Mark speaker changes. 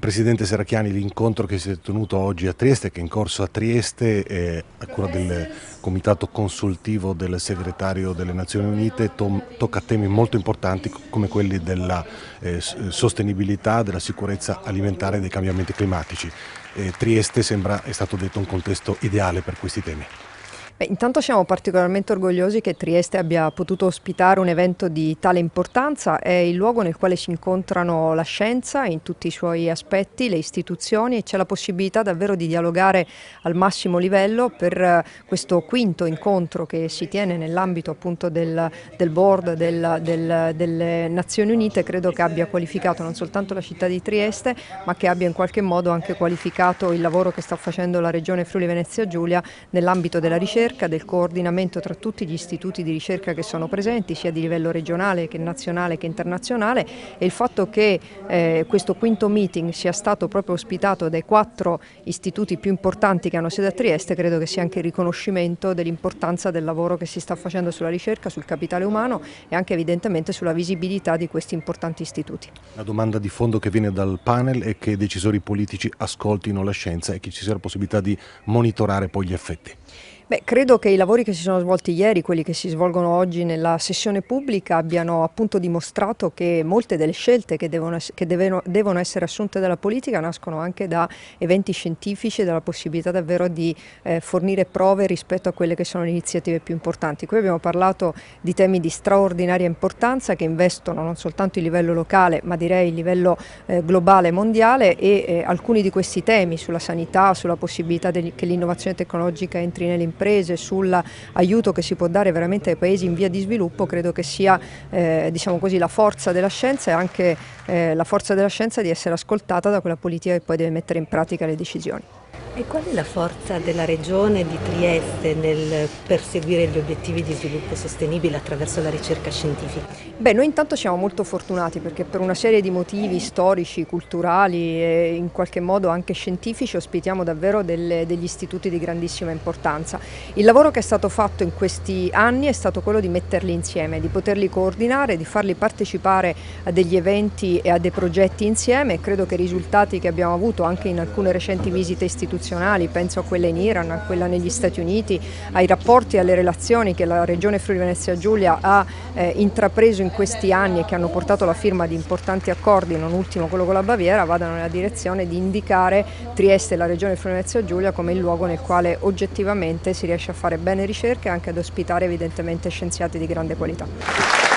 Speaker 1: Presidente Serracchiani, l'incontro che si è tenuto oggi a Trieste, che è in corso a Trieste, a cura del Comitato Consultivo del Segretario delle Nazioni Unite, tocca temi molto importanti come quelli della sostenibilità, della sicurezza alimentare e dei cambiamenti climatici. Trieste sembra, è stato detto, un contesto ideale per questi temi.
Speaker 2: Intanto siamo particolarmente orgogliosi che Trieste abbia potuto ospitare un evento di tale importanza. È il luogo nel quale si incontrano la scienza in tutti i suoi aspetti, le istituzioni, e c'è la possibilità davvero di dialogare al massimo livello. Per questo quinto incontro che si tiene nell'ambito appunto del board delle Nazioni Unite, credo che abbia qualificato non soltanto la città di Trieste, ma che abbia in qualche modo anche qualificato il lavoro che sta facendo la Regione Friuli Venezia Giulia nell'ambito della ricerca, del coordinamento tra tutti gli istituti di ricerca che sono presenti, sia di livello regionale che nazionale che internazionale, e il fatto che questo quinto meeting sia stato proprio ospitato dai 4 istituti più importanti che hanno sede a Trieste, credo che sia anche il riconoscimento dell'importanza del lavoro che si sta facendo sulla ricerca, sul capitale umano e anche evidentemente sulla visibilità di questi importanti istituti.
Speaker 1: La domanda di fondo che viene dal panel è che i decisori politici ascoltino la scienza e che ci sia la possibilità di monitorare poi gli effetti.
Speaker 2: Credo che i lavori che si sono svolti ieri, quelli che si svolgono oggi nella sessione pubblica, abbiano appunto dimostrato che molte delle scelte che devono essere assunte dalla politica nascono anche da eventi scientifici e dalla possibilità davvero di fornire prove rispetto a quelle che sono le iniziative più importanti. Qui abbiamo parlato di temi di straordinaria importanza che investono non soltanto il livello locale, ma direi il livello globale, mondiale, e alcuni di questi temi sulla sanità, sulla possibilità che l'innovazione tecnologica entri nelle imprese, sull'aiuto che si può dare veramente ai paesi in via di sviluppo, credo che sia diciamo così, la forza della scienza, e anche la forza della scienza di essere ascoltata da quella politica che poi deve mettere in pratica le decisioni.
Speaker 3: E qual è la forza della Regione di Trieste nel perseguire gli obiettivi di sviluppo sostenibile attraverso la ricerca scientifica?
Speaker 2: Noi intanto siamo molto fortunati perché per una serie di motivi storici, culturali e in qualche modo anche scientifici ospitiamo davvero degli istituti di grandissima importanza. Il lavoro che è stato fatto in questi anni è stato quello di metterli insieme, di poterli coordinare, di farli partecipare a degli eventi e a dei progetti insieme, e credo che i risultati che abbiamo avuto anche in alcune recenti visite istituzionali, penso a quella in Iran, a quella negli Stati Uniti, ai rapporti e alle relazioni che la Regione Friuli Venezia Giulia ha intrapreso in questi anni e che hanno portato alla firma di importanti accordi, non ultimo quello con la Baviera, vadano nella direzione di indicare Trieste e la Regione Friuli Venezia Giulia come il luogo nel quale oggettivamente si riesce a fare bene ricerca e anche ad ospitare evidentemente scienziati di grande qualità.